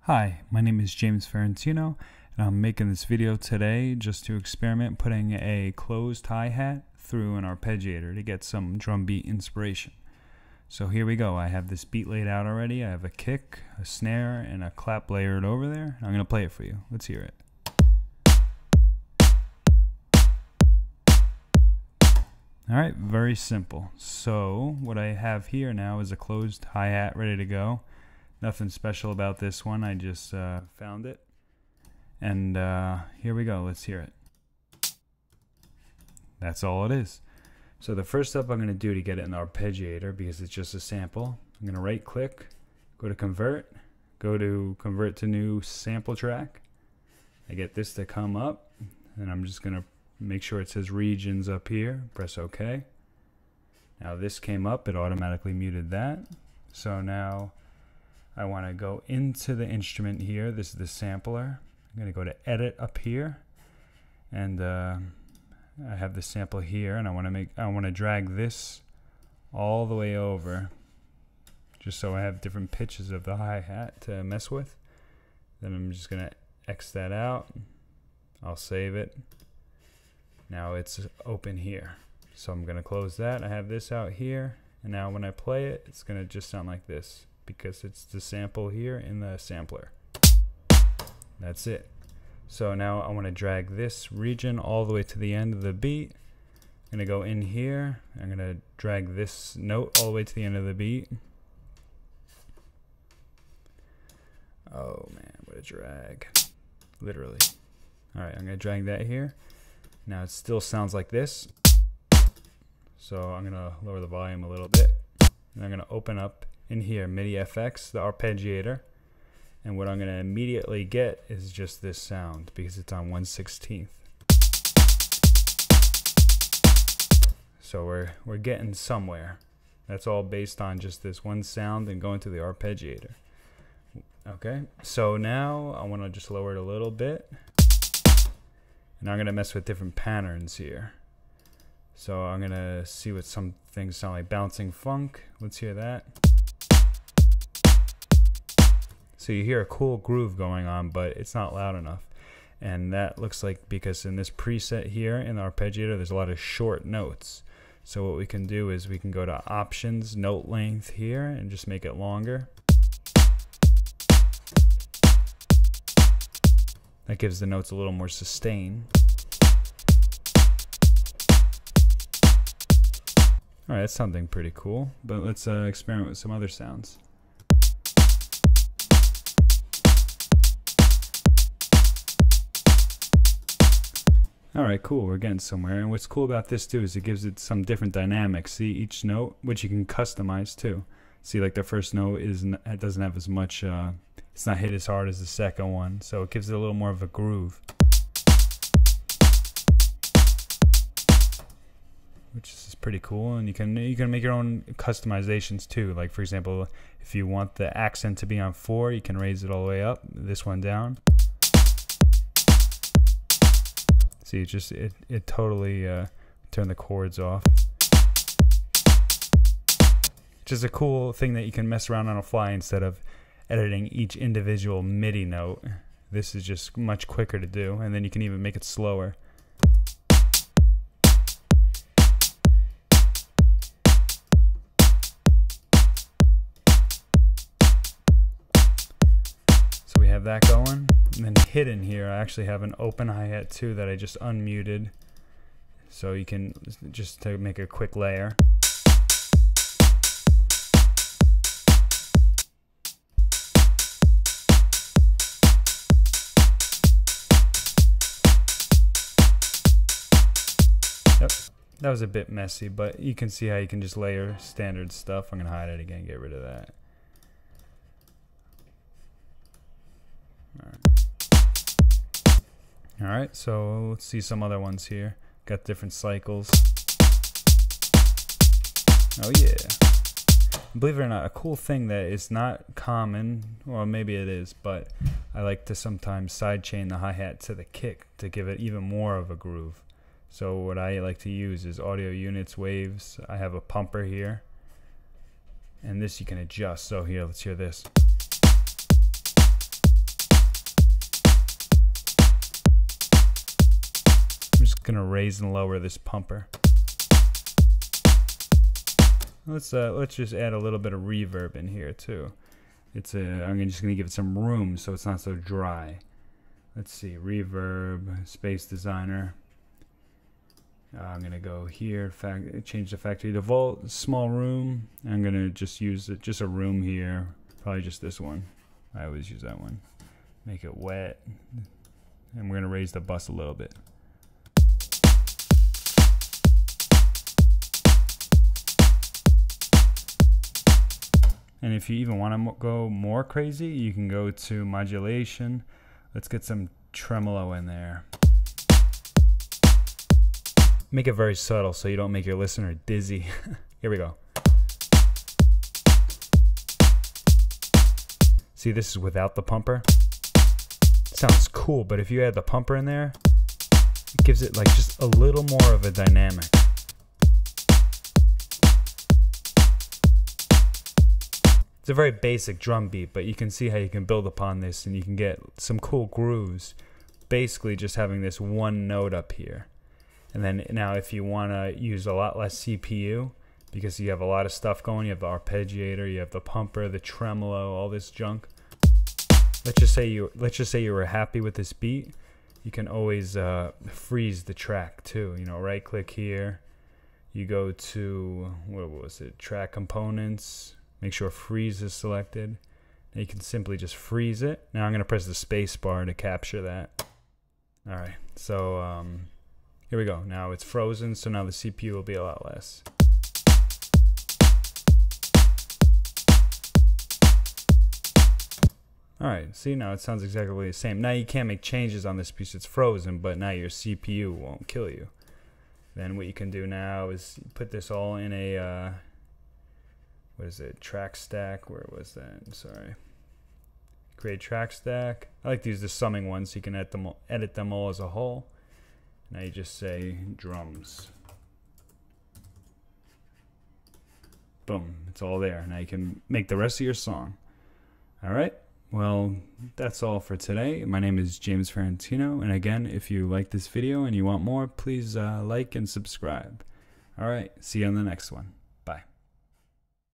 Hi, my name is James Ferrantino, and I'm making this video today just to experiment putting a closed hi-hat through an arpeggiator to get some drum beat inspiration. So here we go. I have this beat laid out already. I have a kick, a snare, and a clap layered over there. I'm going to play it for you. Let's hear it. Alright, very simple. So what I have here now is a closed hi-hat ready to go. Nothing special about this one, I just found it. And here we go, let's hear it. That's all it is. So the first step I'm going to do to get it in the arpeggiator, because it's just a sample, I'm going to right click, go to convert to new sample track. I get this to come up, and I'm just going to make sure it says regions up here, press OK. Now this came up, it automatically muted that. So now I want to go into the instrument here. This is the sampler. I'm going to go to edit up here, and I have the sample here, and I want to drag this all the way over, just so I have different pitches of the hi-hat to mess with. Then I'm just going to X that out. I'll save it. Now it's open here, so I'm going to close that. I have this out here, and now when I play it, it's going to just sound like this, because it's the sample here in the sampler. That's it. So now I want to drag this region all the way to the end of the beat. I'm going to go in here. I'm going to drag this note all the way to the end of the beat. Oh man, what a drag. Literally. Alright, I'm going to drag that here. Now it still sounds like this. So I'm going to lower the volume a little bit. And I'm going to open up in here, MIDI FX, the arpeggiator, and what I'm going to immediately get is just this sound, because it's on 1/16. So we're getting somewhere. That's all based on just this one sound and going to the arpeggiator. Okay, so now I want to just lower it a little bit, and I'm going to mess with different patterns here. So I'm going to see what some things sound like. Bouncing funk, let's hear that. So you hear a cool groove going on, but it's not loud enough. And that looks like because in this preset here in the arpeggiator, there's a lot of short notes. So what we can do is we can go to options, note length here, and just make it longer. That gives the notes a little more sustain. Alright, that's something pretty cool, but let's experiment with some other sounds. Alright, cool, we're getting somewhere. And what's cool about this too is it gives it some different dynamics. See, each note, which you can customize too. See, like the first note it doesn't have as much, it's not hit as hard as the second one, so it gives it a little more of a groove. Which is pretty cool, and you can make your own customizations too. Like for example, if you want the accent to be on 4, you can raise it all the way up, this one down. See, it totally turned the chords off. Just a cool thing that you can mess around on a fly instead of editing each individual MIDI note. This is just much quicker to do, and then you can even make it slower. So we have that going. And then hidden here, I actually have an open hi-hat too that I just unmuted, so you can just to make a quick layer. Yep, that was a bit messy, but you can see how you can just layer standard stuff. I'm gonna hide it again, get rid of that. Alright, so let's see some other ones here. Got different cycles. Oh yeah. Believe it or not, a cool thing that is not common, or maybe it is, but I like to sometimes sidechain the hi-hat to the kick to give it even more of a groove. So what I like to use is audio units, waves. I have a pumper here, and this you can adjust. So here, let's hear this. just gonna raise and lower this pumper. Let's just add a little bit of reverb in here too. I'm just gonna give it some room so it's not so dry. Let's see, reverb, space designer. I'm gonna go here, change the factory default, small room. I'm gonna just use just a room here, probably just this one. I always use that one. Make it wet, and we're gonna raise the bus a little bit. And if you even want to go more crazy, you can go to modulation. Let's get some tremolo in there. Make it very subtle so you don't make your listener dizzy. Here we go. See, this is without the pumper. It sounds cool, but if you add the pumper in there, it gives it like just a little more of a dynamic. It's a very basic drum beat, but you can see how you can build upon this and you can get some cool grooves. Basically just having this one note up here. And then now if you want to use a lot less CPU, because you have a lot of stuff going, you have the arpeggiator, you have the pumper, the tremolo, all this junk. Let's just say you were happy with this beat. You can always freeze the track too. You know, right click here. You go to, what was it, track components. Make sure freeze is selected. Now you can simply just freeze it. Now I'm going to press the space bar to capture that. Alright, so here we go. Now it's frozen, so now the CPU will be a lot less. Alright, see, now it sounds exactly the same. Now you can't make changes on this piece, it's frozen, but now your CPU won't kill you. Then what you can do now is put this all in a what is it, track stack? Where was that? Sorry. Create track stack. I like to use the summing one so you can edit them all as a whole. Now you just say drums. Boom, it's all there. Now you can make the rest of your song. Alright, well, that's all for today. My name is James Ferrantino, and again, if you like this video and you want more, please like and subscribe. Alright, see you on the next one.